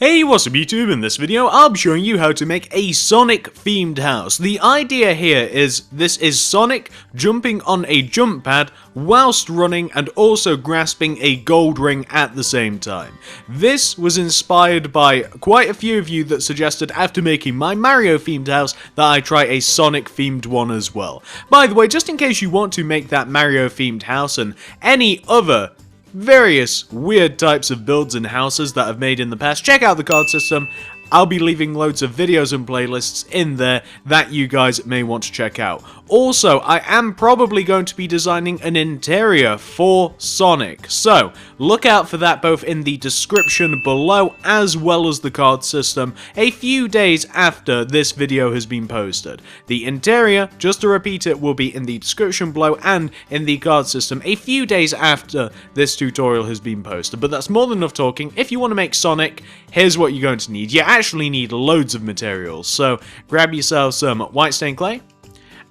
Hey, what's up YouTube? In this video, I'll be showing you how to make a Sonic themed house. The idea here is this is Sonic jumping on a jump pad whilst running and also grasping a gold ring at the same time. This was inspired by quite a few of you that suggested after making my Mario themed house that I try a Sonic themed one as well. By the way, just in case you want to make that Mario themed house and any other various weird types of builds and houses that I've made in the past, check out the card system. I'll be leaving loads of videos and playlists in there that you guys may want to check out. Also, I am probably going to be designing an interior for Sonic, so look out for that both in the description below as well as the card system a few days after this video has been posted. The interior, just to repeat it, will be in the description below and in the card system a few days after this tutorial has been posted. But that's more than enough talking. If you want to make Sonic, here's what you're going to need. You actually need loads of materials, so grab yourself some white stained clay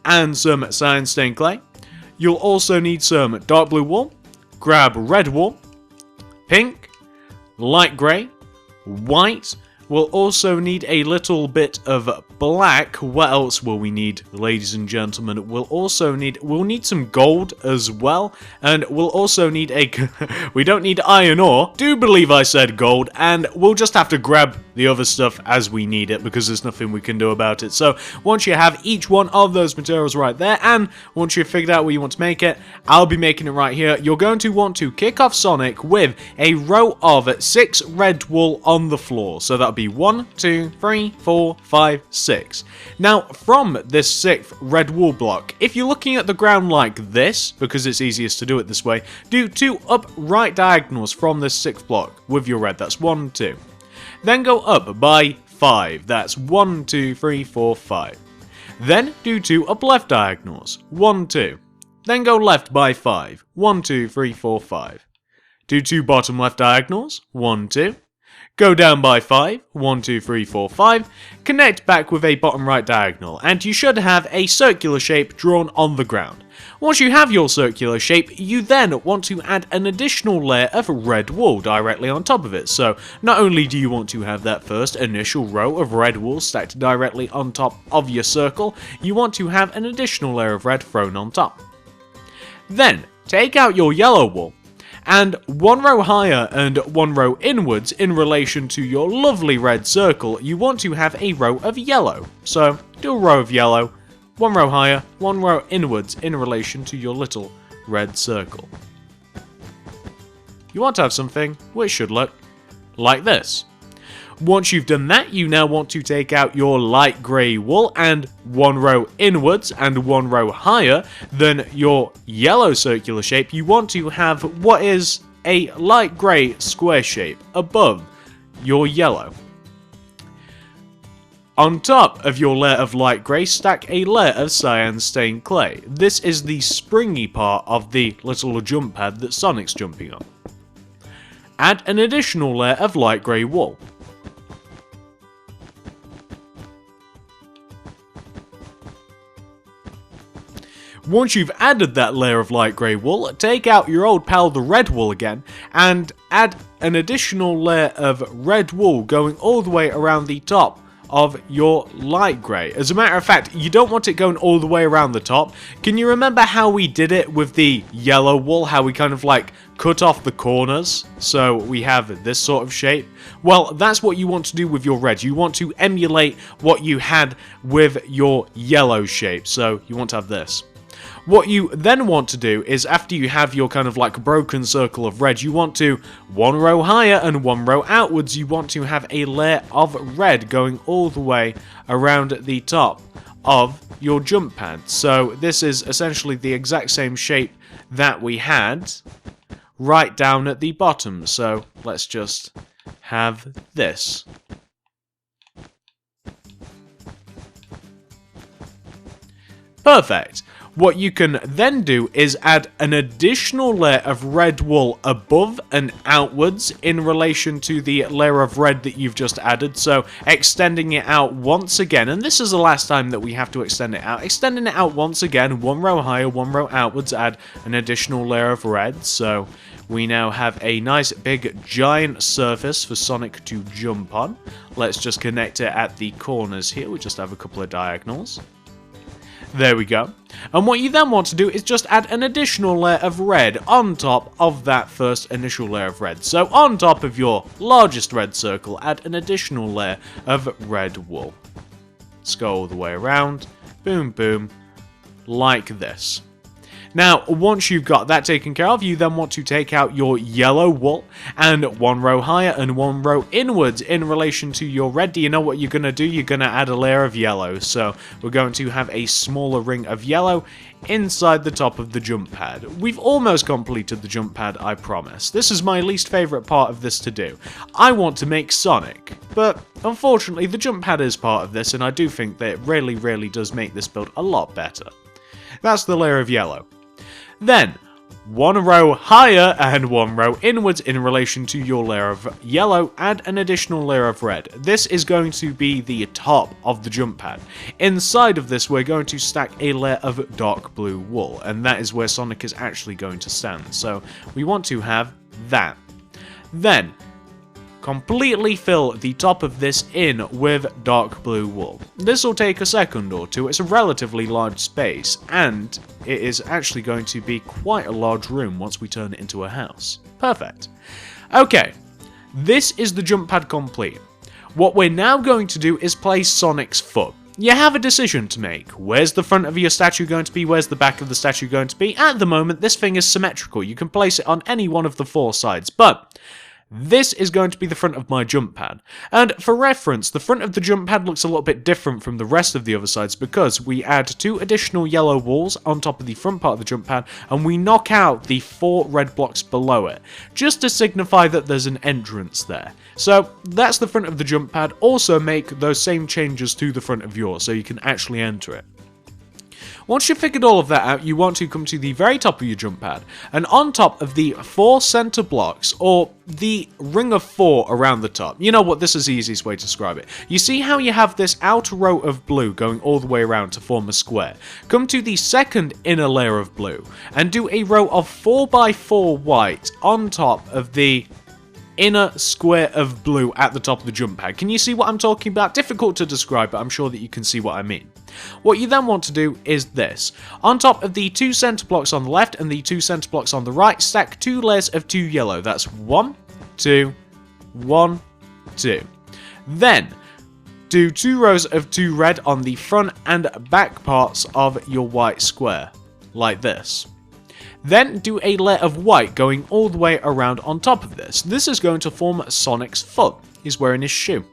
and some cyan stained clay. You'll also need some dark blue wool, grab red wool, pink, light grey, white. We'll also need a little bit of black. What else will we need, ladies and gentlemen? We'll need some gold as well, and we'll also need we don't need iron ore. Do believe I said gold, and we'll just have to grab the other stuff as we need it because there's nothing we can do about it. So once you have each one of those materials right there, and once you've figured out where you want to make it, I'll be making it right here. You're going to want to kick off Sonic with a row of 6 red wool on the floor. So that'll be 1, 2, 3, 4, 5, 6. Now, from this 6th red wool block, if you're looking at the ground like this, because it's easiest to do it this way, do 2 upright diagonals from this 6th block with your red. That's 1, 2. Then go up by 5. That's 1, 2, 3, 4, 5. Then do 2 up left diagonals. 1, 2. Then go left by 5. 1, 2, 3, 4, 5. Do 2 bottom left diagonals. 1, 2. Go down by 5, 1, 2, 3, 4, 5, connect back with a bottom right diagonal, and you should have a circular shape drawn on the ground. Once you have your circular shape, you then want to add an additional layer of red wool directly on top of it. So not only do you want to have that first initial row of red wool stacked directly on top of your circle, you want to have an additional layer of red thrown on top. Then take out your yellow wool, and 1 row higher and 1 row inwards in relation to your lovely red circle, you want to have a row of yellow. So do a row of yellow, 1 row higher, 1 row inwards in relation to your little red circle. You want to have something which should look like this. Once you've done that, you now want to take out your light grey wool and 1 row inwards and 1 row higher than your yellow circular shape. You want to have what is a light grey square shape above your yellow. On top of your layer of light grey, stack a layer of cyan stained clay. This is the springy part of the little jump pad that Sonic's jumping on. Add an additional layer of light grey wool. Once you've added that layer of light grey wool, take out your old pal the red wool again, and add an additional layer of red wool going all the way around the top of your light grey. As a matter of fact, you don't want it going all the way around the top. Can you remember how we did it with the yellow wool? How we kind of like cut off the corners so we have this sort of shape? Well, that's what you want to do with your red. You want to emulate what you had with your yellow shape. So you want to have this. What you then want to do is, after you have your kind of like broken circle of red, you want to 1 row higher and 1 row outwards, you want to have a layer of red going all the way around the top of your jump pad. So this is essentially the exact same shape that we had right down at the bottom. So let's just have this. Perfect. What you can then do is add an additional layer of red wool above and outwards in relation to the layer of red that you've just added, so extending it out once again, and this is the last time that we have to extend it out. Extending it out once again, 1 row higher, 1 row outwards, add an additional layer of red, so We now have a nice big giant surface for Sonic to jump on. Let's just connect it at the corners here. We just have a couple of diagonals. There we go. And what you then want to do is just add an additional layer of red on top of that first initial layer of red. So on top of your largest red circle, add an additional layer of red wool. Let's go all the way around. Boom, boom. Like this. Now, once you've got that taken care of, you then want to take out your yellow wool and one row higher and one row inwards in relation to your red. Do you know what you're going to do? You're going to add a layer of yellow. So we're going to have a smaller ring of yellow inside the top of the jump pad. We've almost completed the jump pad, I promise. This is my least favorite part of this to do. I want to make Sonic, but unfortunately the jump pad is part of this, and I do think that it really does make this build a lot better. That's the layer of yellow. Then, one row higher and one row inwards in relation to your layer of yellow, add an additional layer of red. This is going to be the top of the jump pad. Inside of this, we're going to stack a layer of dark blue wool, and that is where Sonic is actually going to stand. So, we want to have that. Then, completely fill the top of this in with dark blue wool. This will take a second or two. It's a relatively large space, and it is actually going to be quite a large room once we turn it into a house. Perfect. Okay, this is the jump pad complete. What we're now going to do is place Sonic's foot. You have a decision to make. Where's the front of your statue going to be? Where's the back of the statue going to be? At the moment, this thing is symmetrical. You can place it on any one of the four sides, but this is going to be the front of my jump pad. And for reference, the front of the jump pad looks a little bit different from the rest of the other sides because we add 2 additional yellow walls on top of the front part of the jump pad, and we knock out the 4 red blocks below it, just to signify that there's an entrance there. So that's the front of the jump pad. Also make those same changes to the front of yours so you can actually enter it. Once you've figured all of that out, you want to come to the very top of your jump pad, and on top of the 4 center blocks, or the ring of 4 around the top, you know what, this is the easiest way to describe it. You see how you have this outer row of blue going all the way around to form a square? Come to the second inner layer of blue, and do a row of 4x4 white on top of the inner square of blue at the top of the jump pad. Can you see what I'm talking about? Difficult to describe, but I'm sure that you can see what I mean. What you then want to do is this. On top of the 2 center blocks on the left and the 2 center blocks on the right, stack 2 layers of 2 yellow. That's 1, 2, 1, 2. Then, do 2 rows of 2 red on the front and back parts of your white square, like this. Then do a layer of white going all the way around on top of this. This is going to form Sonic's foot. He's wearing his shoe.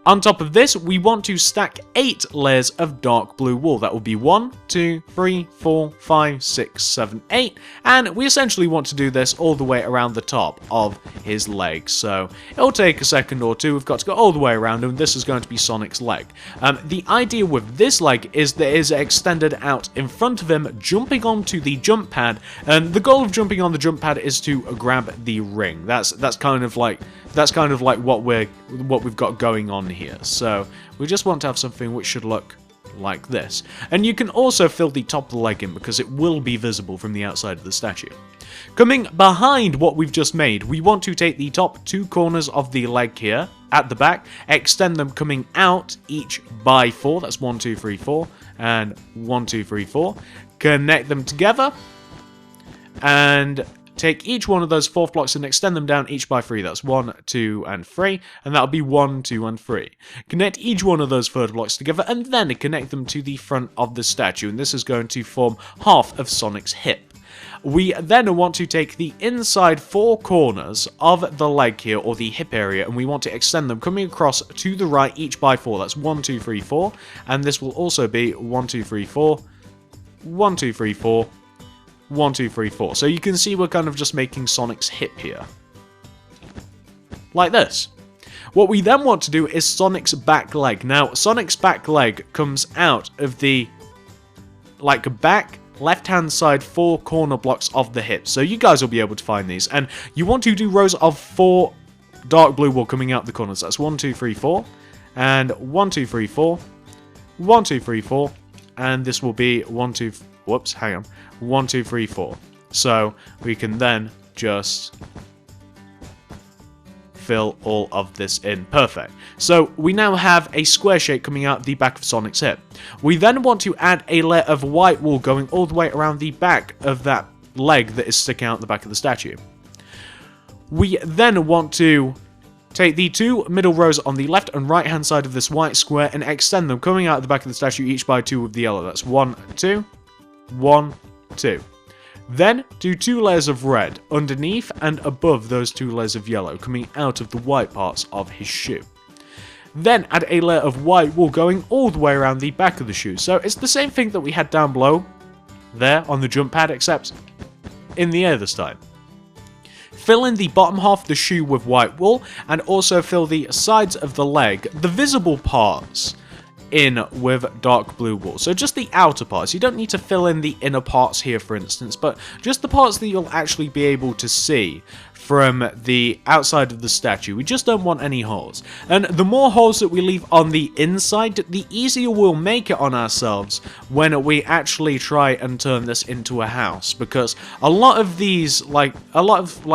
On top of this, we want to stack 8 layers of dark blue wool. That will be 1, 2, 3, 4, 5, 6, 7, 8. And we essentially want to do this all the way around the top of his leg. So it'll take a second or two. We've got to go all the way around, and this is going to be Sonic's leg. The idea with this leg is that it is extended out in front of him, jumping onto the jump pad. And the goal of jumping on the jump pad is to grab the ring. That's kind of like what we've got going on here. So we just want to have something which should look like this. And you can also fill the top of the leg in because it will be visible from the outside of the statue. Coming behind what we've just made, we want to take the top 2 corners of the leg here at the back, extend them coming out each by 4. That's 1, 2, 3, 4, and 1, 2, 3, 4. Connect them together, and take each one of those 4th blocks and extend them down each by 3. That's 1, 2, and 3. And that'll be 1, 2, and 3. Connect each one of those 3rd blocks together and then connect them to the front of the statue. And this is going to form half of Sonic's hip. We then want to take the inside 4 corners of the leg here, or the hip area, and we want to extend them coming across to the right each by 4. That's 1, 2, 3, 4. And this will also be 1, 2, 3, 4, 1, 2, 3, 4, 1, 2, 3, 4. So you can see we're kind of just making Sonic's hip here. Like this. What we then want to do is Sonic's back leg. Now, Sonic's back leg comes out of the, back left-hand side 4 corner blocks of the hip. So you guys will be able to find these. And you want to do rows of 4 dark blue wool coming out the corners. That's 1, 2, 3, 4. And 1, 2, 3, 4. 1, 2, 3, 4. And this will be 1, 2, 1, 2, 3, 4. So we can then just fill all of this in. Perfect. So we now have a square shape coming out the back of Sonic's head. We then want to add a layer of white wool going all the way around the back of that leg that is sticking out the back of the statue. We then want to take the two middle rows on the left and right hand side of this white square and extend them coming out of the back of the statue each by 2 with the yellow. That's 1, 2, 1, 2. Then do 2 layers of red underneath and above those 2 layers of yellow coming out of the white parts of his shoe. Then add a layer of white wool going all the way around the back of the shoe. So it's the same thing that we had down below there on the jump pad, except in the air this time. Fill in the bottom half of the shoe with white wool and also fill the sides of the leg, the visible parts, in with dark blue wool. So just the outer parts. You don't need to fill in the inner parts here, for instance, but just the parts that you'll actually be able to see from the outside of the statue. We just don't want any holes. And the more holes that we leave on the inside, the easier we'll make it on ourselves when we actually try and turn this into a house. Because a lot of these, like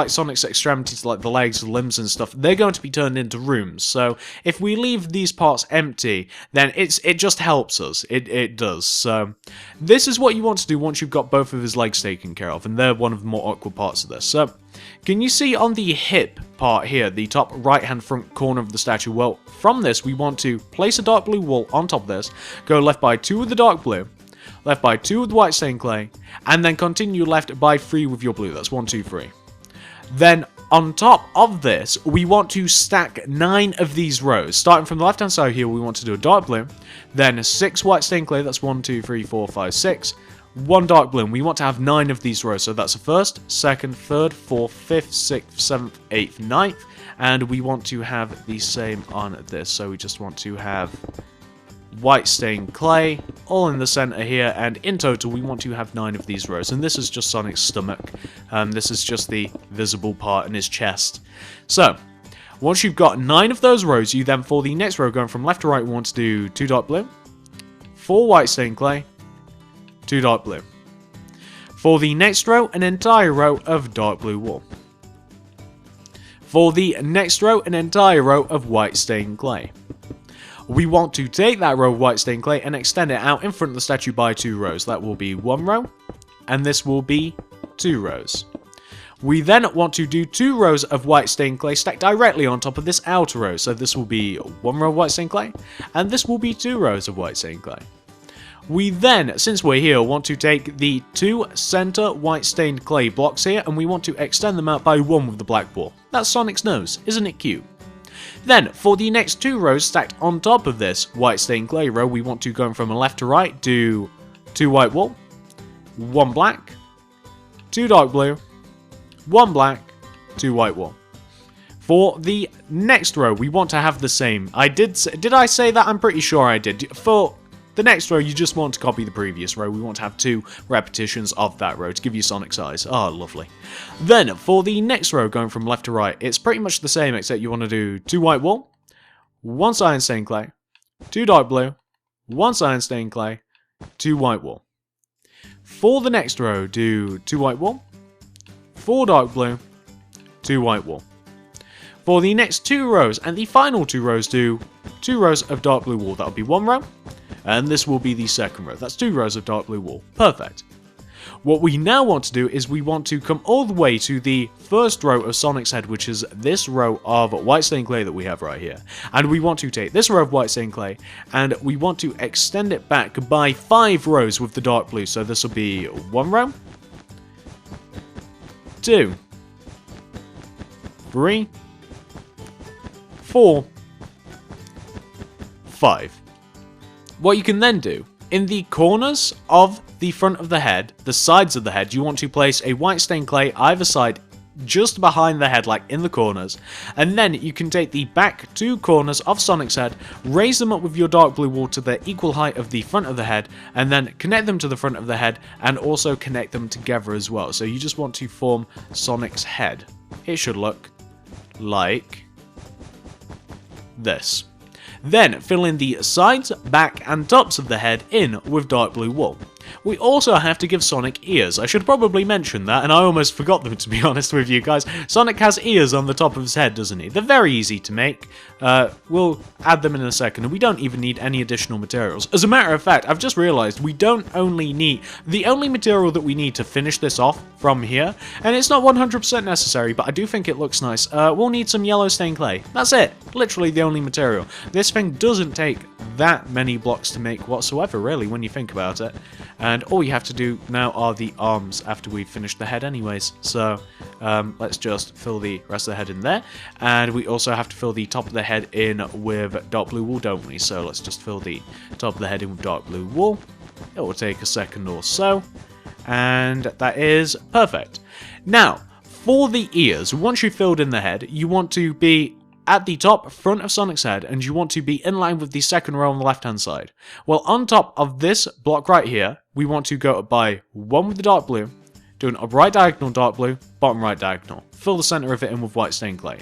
Sonic's extremities, like the legs, the limbs and stuff, they're going to be turned into rooms. So if we leave these parts empty, then it just helps us. It does. So this is what you want to do once you've got both of his legs taken care of. And they're one of the more awkward parts of this. So can you see on the hip part here, the top right hand front corner of the statue? Well, from this we want to place a dark blue wool on top of this, go left by 2 with the dark blue, left by 2 with white stained clay, and then continue left by 3 with your blue. That's 1, 2, 3. Then on top of this, we want to stack 9 of these rows. Starting from the left hand side here, we want to do a dark blue, then 6 white stained clay, that's 1, 2, 3, 4, 5, 6, 1 dark blue. We want to have 9 of these rows, so that's the 1st, 2nd, 3rd, 4th, 5th, 6th, 7th, 8th, 9th, and we want to have the same on this, so we just want to have white stained clay all in the center here, and in total we want to have 9 of these rows. And this is just Sonic's stomach. This is just the visible part in his chest. So once you've got 9 of those rows, you then, for the next row going from left to right, we want to do 2 dark blue, 4 white stained clay, 2 dark blue. For the next row, an entire row of dark blue wool. For the next row, an entire row of white stained clay. We want to take that row of white stained clay and extend it out in front of the statue by 2 rows. That will be 1 row, and this will be 2 rows. We then want to do 2 rows of white stained clay stacked directly on top of this outer row. So this will be 1 row of white stained clay, and this will be 2 rows of white stained clay. We then, since we're here, want to take the 2 center white stained clay blocks here, and we want to extend them out by 1 with the black wool. That's Sonic's nose, isn't it cute? Then, for the next 2 rows stacked on top of this white stained clay row, we want to go from left to right, do 2 white wool, 1 black, 2 dark blue, 1 black, 2 white wool. For the next row, we want to have the same. Did I say that? I'm pretty sure I did. For the next row, you just want to copy the previous row. We want to have 2 repetitions of that row to give you Sonic's eyes. Oh, lovely. Then, for the next row, going from left to right, it's pretty much the same, except you want to do 2 white wool, 1 cyan stained clay, 2 dark blue, 1 cyan stained clay, 2 white wool. For the next row, do 2 white wool, 4 dark blue, 2 white wool. For the next 2 rows, and the final 2 rows, do 2 rows of dark blue wool. That'll be 1 row, and this will be the second row. That's 2 rows of dark blue wool. Perfect. What we now want to do is we want to come all the way to the first row of Sonic's head, which is this row of white stained clay that we have right here. And we want to take this row of white stained clay, and we want to extend it back by 5 rows with the dark blue. So this will be 1 row, 2, 3, 4, 5. What you can then do, in the corners of the front of the head, the sides of the head, you want to place a white stained clay either side just behind the head, like in the corners, and then you can take the back 2 corners of Sonic's head, raise them up with your dark blue wool to the equal height of the front of the head, and then connect them to the front of the head, and also connect them together as well. So you just want to form Sonic's head. It should look like this. Then fill in the sides, back and tops of the head in with dark blue wool. We also have to give Sonic ears. I should probably mention that, and I almost forgot them, to be honest with you guys. Sonic has ears on the top of his head, doesn't he? They're very easy to make. We'll add them in a second, and we don't even need any additional materials. As a matter of fact, I've just realized we don't only need... The only material that we need to finish this off from here, and it's not 100% necessary, but I do think it looks nice. We'll need some yellow stained clay. That's it. Literally the only material. This thing doesn't take that many blocks to make whatsoever, really, when you think about it. And all you have to do now are the arms after we've finished the head anyways. So let's just fill the rest of the head in there. And we also have to fill the top of the head in with dark blue wool, don't we? So let's just fill the top of the head in with dark blue wool. It will take a second or so. And that is perfect. Now, for the ears, once you've filled in the head, you want to be at the top front of Sonic's head, and you want to be in line with the second row on the left hand side. Well, on top of this block right here, we want to go up by one with the dark blue, do an up right diagonal dark blue, bottom right diagonal. Fill the center of it in with white stained clay.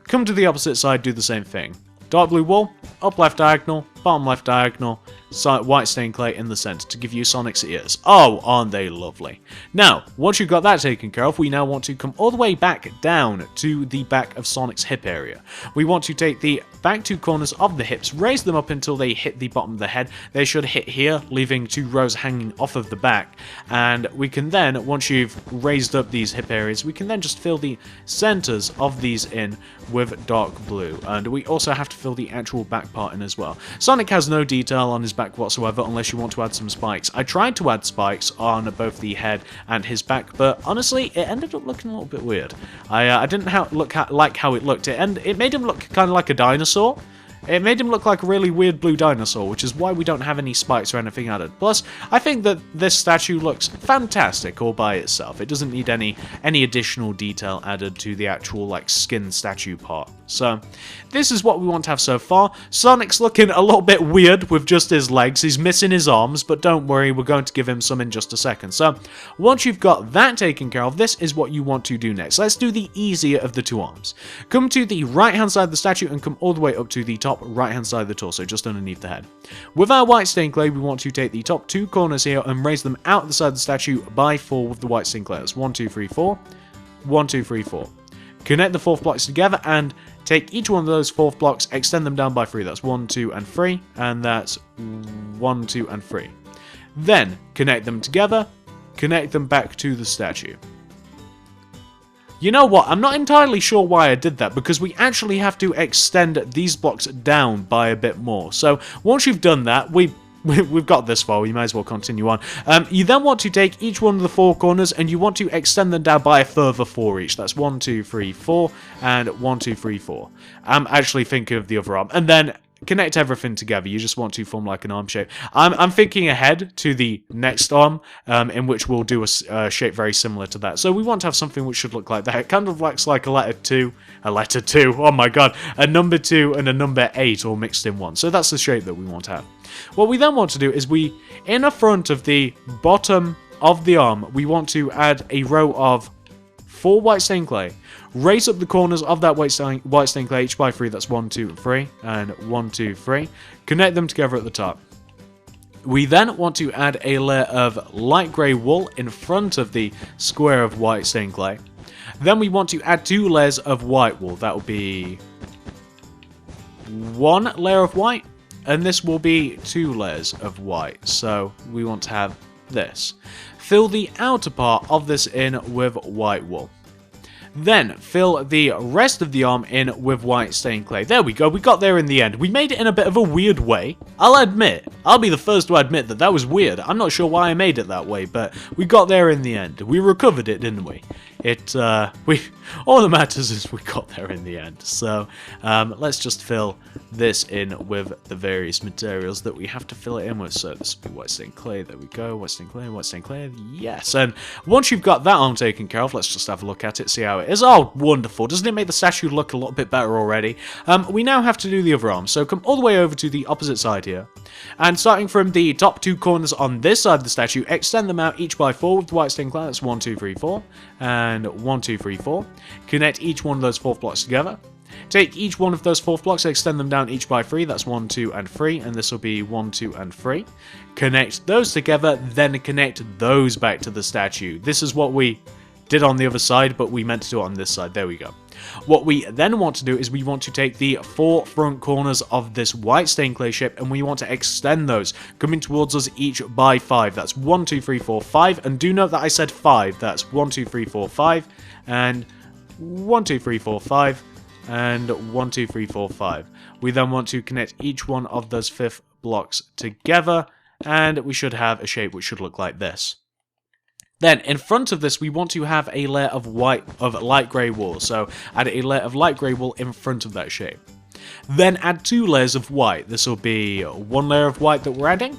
Come to the opposite side, do the same thing. Dark blue wool, up left diagonal, bottom left diagonal, white stained clay in the center to give you Sonic's ears. Oh, aren't they lovely? Now, once you've got that taken care of, we now want to come all the way back down to the back of Sonic's hip area. We want to take the back two corners of the hips, raise them up until they hit the bottom of the head. They should hit here, leaving two rows hanging off of the back. And we can then, once you've raised up these hip areas, we can then just fill the centers of these in with dark blue. And we also have to fill the actual back part in as well. Sonic has no detail on his back whatsoever unless you want to add some spikes. I tried to add spikes on both the head and his back, but honestly, it ended up looking a little bit weird. I didn't like how it looked, and it made him look kind of like a dinosaur. It made him look like a really weird blue dinosaur, which is why we don't have any spikes or anything added. Plus, I think that this statue looks fantastic all by itself. It doesn't need any additional detail added to the actual like skin statue part. So, this is what we want to have so far. Sonic's looking a little bit weird with just his legs. He's missing his arms, but don't worry, we're going to give him some in just a second. So, once you've got that taken care of, this is what you want to do next. Let's do the easier of the two arms. Come to the right-hand side of the statue and come all the way up to the top right-hand side of the torso, just underneath the head. With our white stained clay, we want to take the top two corners here and raise them out the side of the statue by 4 with the white stained clay. That's 1, 2, 3, 4. 1, 2, 3, 4. Connect the fourth blocks together and take each one of those fourth blocks, extend them down by 3. That's 1, 2, and 3. And that's 1, 2, and 3. Then connect them together, connect them back to the statue. You know what, I'm not entirely sure why I did that, because we actually have to extend these blocks down by a bit more. So once you've done that, we've got this far, we might as well continue on. You then want to take each one of the 4 corners and you want to extend them down by a further 4 each. That's 1, 2, 3, 4, and 1, 2, 3, 4. I'm actually thinking of the other arm. And then connect everything together. You just want to form like an arm shape. I'm thinking ahead to the next arm, in which we'll do a shape very similar to that. So we want to have something which should look like that. It kind of looks like a letter 2, oh my god, a number 2 and a number 8 all mixed in one. So that's the shape that we want to have. What we then want to do is in the front of the bottom of the arm, we want to add a row of 4 white stained clay. Raise up the corners of that white stained clay each by 3. That's 1, 2, 3, and 1, 2, 3. Connect them together at the top. We then want to add a layer of light grey wool in front of the square of white stained clay. Then we want to add 2 layers of white wool. That will be 1 layer of white, and this will be 2 layers of white. So we want to have this. Fill the outer part of this in with white wool. Then fill the rest of the arm in with white stained clay. There we go, we got there in the end. We made it in a bit of a weird way. I'll be the first to admit that that was weird. I'm not sure why I made it that way, but we got there in the end. We recovered it, didn't we? All that matters is we got there in the end. So let's just fill this in with the various materials that we have to fill it in with. So this will be white stained clay. There we go. White stained clay, white stained clay. Yes. And once you've got that arm taken care of, let's just have a look at it, see how it is. Oh, wonderful. Doesn't it make the statue look a little bit better already? We now have to do the other arm. So come all the way over to the opposite side here. And starting from the top 2 corners on this side of the statue, extend them out each by 4 with the white stained clay. That's 1, 2, 3, 4. And 1, 2, 3, 4. Connect each one of those 4th blocks together. Take each one of those 4th blocks, extend them down each by 3. That's 1, 2, and 3. And this will be 1, 2, and 3. Connect those together, then connect those back to the statue. This is what we did on the other side, but we meant to do it on this side. There we go. What we then want to do is we want to take the 4 front corners of this white stained clay shape and we want to extend those, coming towards us each by 5. That's 1, 2, 3, 4, 5. And do note that I said 5. That's 1, 2, 3, 4, 5. And 1, 2, 3, 4, 5. And 1, 2, 3, 4, 5. We then want to connect each one of those 5th blocks together, and we should have a shape which should look like this. Then, in front of this, we want to have a layer of light grey wool. So, add a layer of light grey wool in front of that shape. Then, add 2 layers of white. This will be 1 layer of white that we're adding,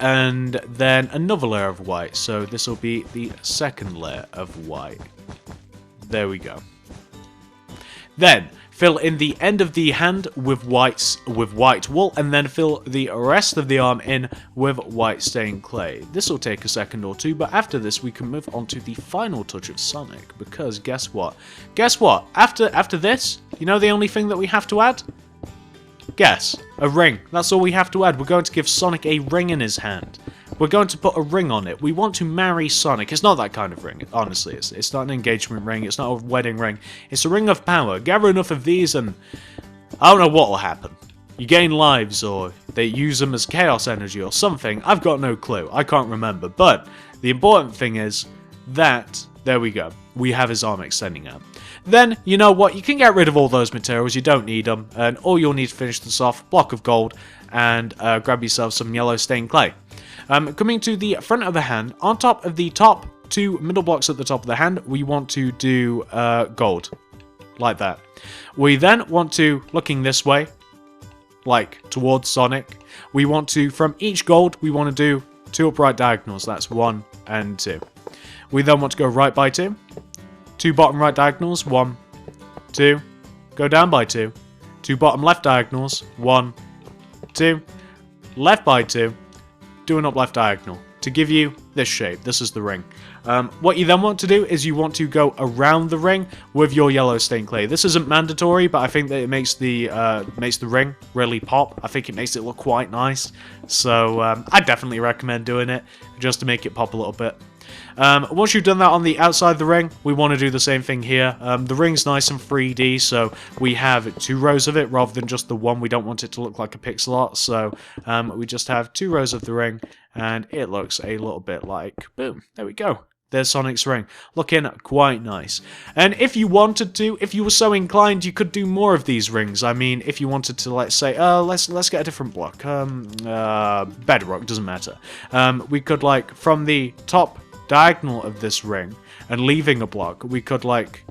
and then another layer of white. So, this will be the 2nd layer of white. There we go. Then, fill in the end of the hand with white wool, and then fill the rest of the arm in with white stained clay. This will take a second or two, but after this we can move on to the final touch of Sonic, because guess what? Guess what? After this, you know the only thing that we have to add? Guess. A ring. That's all we have to add. We're going to give Sonic a ring in his hand. We're going to put a ring on it. We want to marry Sonic. It's not that kind of ring, honestly. It's not an engagement ring. It's not a wedding ring. It's a ring of power. Gather enough of these and I don't know what will happen. You gain lives, or they use them as chaos energy or something. I've got no clue. I can't remember. But the important thing is that, there we go. We have his arm extending out. Then, you know what? You can get rid of all those materials. You don't need them. And all you'll need to finish this off, block of gold, and grab yourself some yellow stained clay. Coming to the front of the hand, on top of the top 2 middle blocks at the top of the hand, we want to do gold, like that. We then want to, looking this way, like towards Sonic, we want to, from each gold, we want to do 2 upright diagonals. That's 1 and 2. We then want to go right by 2, 2 bottom right diagonals, 1, 2, go down by 2, 2 bottom left diagonals, 1, 2, left by 2, do an up left diagonal to give you this shape. This is the ring. What you then want to do is you want to go around the ring with your yellow stained clay. This isn't mandatory, but I think that it makes the ring really pop. I think it makes it look quite nice. So I definitely recommend doing it just to make it pop a little bit. Once you've done that on the outside of the ring, we want to do the same thing here. The ring's nice and 3D, so we have 2 rows of it rather than just the one. We don't want it to look like a pixel art, so we just have 2 rows of the ring, and it looks a little bit like, boom, there we go. There's Sonic's ring, looking quite nice. And if you wanted to, if you were so inclined, you could do more of these rings. I mean, if you wanted to, let's say, let's get a different block. Bedrock, doesn't matter. We could, like, from the top diagonal of this ring and leaving a block, we could, like,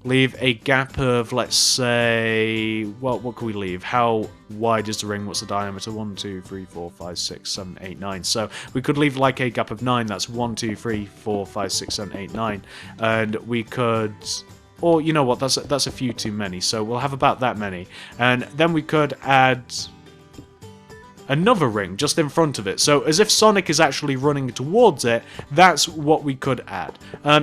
leave a gap of, let's say, well, what can we leave? How wide is the ring? What's the diameter? 1, 2, 3, 4, 5, 6, 7, 8, 9. So we could leave like a gap of 9. That's 1, 2, 3, 4, 5, 6, 7, 8, 9. And we could, or you know what? That's a few too many. So we'll have about that many. And then we could add another ring just in front of it. So as if Sonic is actually running towards it, that's what we could add.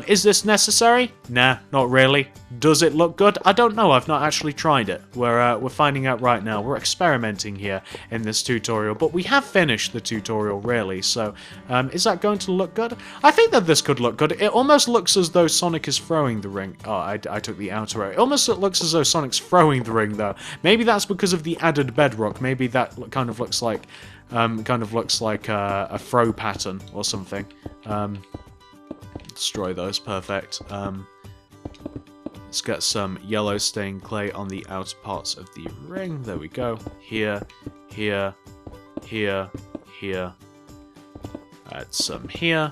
Is this necessary? Nah, not really. Does it look good? I don't know. I've not actually tried it. We're finding out right now. We're experimenting here in this tutorial, but we have finished the tutorial, really. So is that going to look good? I think that this could look good. It almost looks as though Sonic is throwing the ring. Oh, I took the outer row. It almost looks as though Sonic's throwing the ring, though. Maybe that's because of the added bedrock. Maybe that kind of looks like a throw pattern or something. Destroy those. Perfect. Let's get some yellow stained clay on the outer parts of the ring. There we go. Here, here, here, here. Add some here.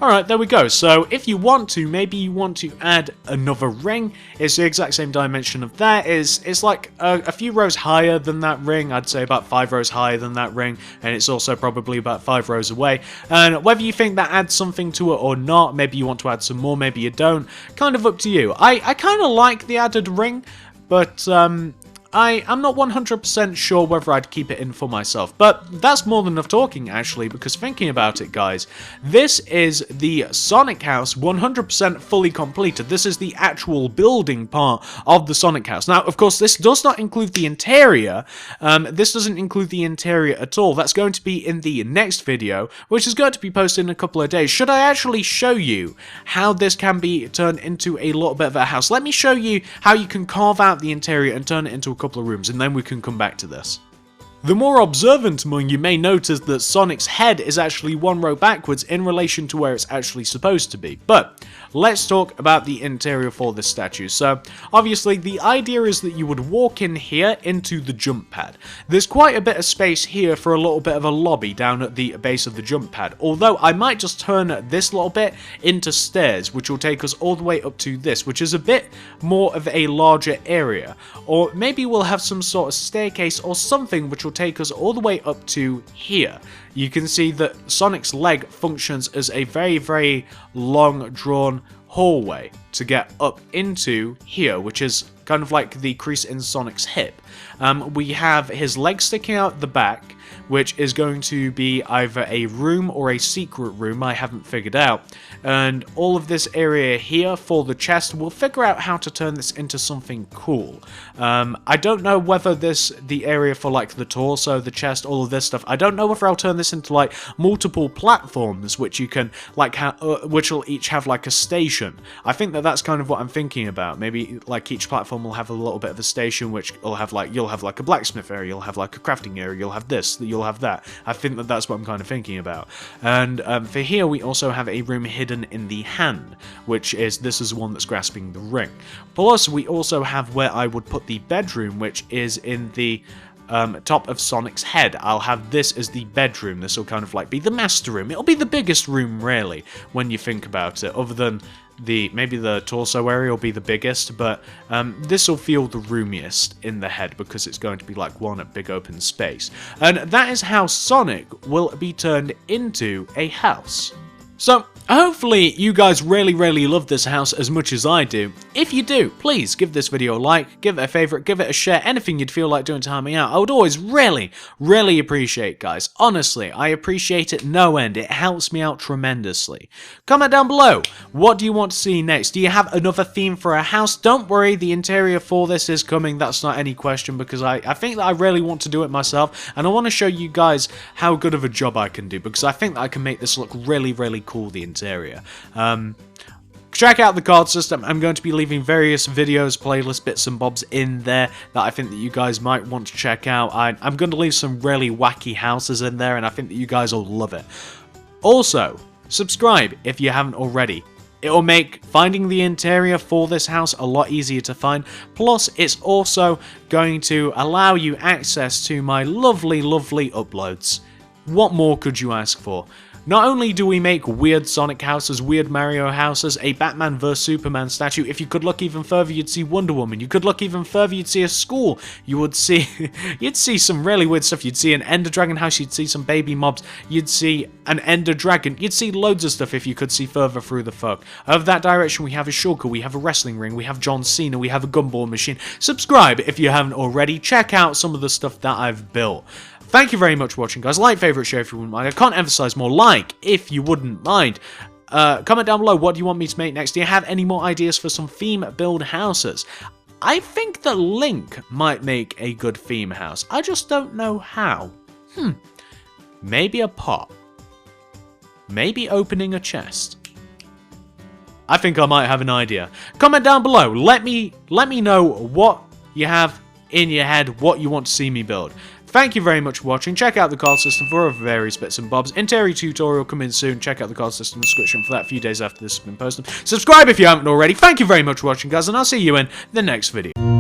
Alright, there we go. So if you want to, maybe you want to add another ring. It's the exact same dimension of that. It's like a few rows higher than that ring. I'd say about 5 rows higher than that ring. And it's also probably about 5 rows away. And whether you think that adds something to it or not, maybe you want to add some more, maybe you don't. Kind of up to you. I kind of like the added ring, but I'm not 100% sure whether I'd keep it in for myself, but that's more than enough talking actually, because thinking about it guys, this is the Sonic house 100% fully completed. This is the actual building part of the Sonic house. Now of course this does not include the interior, this doesn't include the interior at all. That's going to be in the next video, which is going to be posted in a couple of days. Should I actually show you how this can be turned into a little bit of a house? Let me show you how you can carve out the interior and turn it into a couple of rooms, and then we can come back to this. The more observant among you may notice that Sonic's head is actually one row backwards in relation to where it's actually supposed to be. But let's talk about the interior for this statue. So obviously the idea is that you would walk in here into the jump pad. There's quite a bit of space here for a little bit of a lobby down at the base of the jump pad. Although I might just turn this little bit into stairs, which will take us all the way up to this, which is a bit more of a larger area. Or maybe we'll have some sort of staircase or something which will take us all the way up to here. You can see that Sonic's leg functions as a very, very long drawn hallway to get up into here, which is kind of like the crease in Sonic's hip. We have his leg sticking out the back, which is going to be either a room or a secret room, I haven't figured out. And all of this area here for the chest, we'll figure out how to turn this into something cool. I don't know whether the area for like the torso, the chest, all of this stuff, I don't know if I'll turn this into like multiple platforms, which you can like, which will each have like a station. I think that that's kind of what I'm thinking about. Maybe like each platform will have a little bit of a station, which will have like, you'll have like a blacksmith area, you'll have like a crafting area, you'll have this, you'll have that. I think that that's what I'm kind of thinking about. And for here we also have a room hidden in the hand, which is, this is the one that's grasping the ring. Plus we also have where I would put the bedroom, which is in the top of Sonic's head. I'll have this as the bedroom. This will kind of like be the master room. It'll be the biggest room really when you think about it, other than maybe the torso area will be the biggest, but this will feel the roomiest in the head because it's going to be like one big open space. And that is how Sonic will be turned into a house. So hopefully you guys really love this house as much as I do. If you do, please give this video a like, give it a favourite, give it a share, anything you'd feel like doing to help me out. I would always really appreciate, guys. Honestly, I appreciate it no end. It helps me out tremendously. Comment down below, what do you want to see next? Do you have another theme for a house? Don't worry, the interior for this is coming. That's not any question, because I think that I really want to do it myself, and I want to show you guys how good of a job I can do, because I think that I can make this look really cool, the interior. Check out the card system. I'm going to be leaving various videos, playlists, bits and bobs in there that I think that you guys might want to check out. I'm going to leave some really wacky houses in there, and I think that you guys will love it. Also, subscribe if you haven't already. It will make finding the interior for this house a lot easier to find. Plus, it's also going to allow you access to my lovely uploads. What more could you ask for? Not only do we make weird Sonic houses, weird Mario houses, a Batman vs Superman statue, if you could look even further you'd see Wonder Woman, you could look even further you'd see a school, you would see, you'd see some really weird stuff, you'd see an Ender Dragon house, you'd see some baby mobs, you'd see an Ender Dragon, you'd see loads of stuff if you could see further through the fog. Of that direction we have a Shulker, we have a wrestling ring, we have John Cena, we have a gumball machine. Subscribe if you haven't already, check out some of the stuff that I've built. Thank you very much for watching, guys. Like, favourite, share if you wouldn't mind. I can't emphasise more. Like, if you wouldn't mind. Comment down below, what do you want me to make next? Do you have any more ideas for some theme build houses? I think that Link might make a good theme house. I just don't know how. Maybe a pot. Maybe opening a chest. I think I might have an idea. Comment down below. Let me know what you have in your head, what you want to see me build. Thank you very much for watching. Check out the card system for other various bits and bobs. Interior tutorial coming soon. Check out the card system description for that a few days after this has been posted. Subscribe if you haven't already. Thank you very much for watching, guys, and I'll see you in the next video.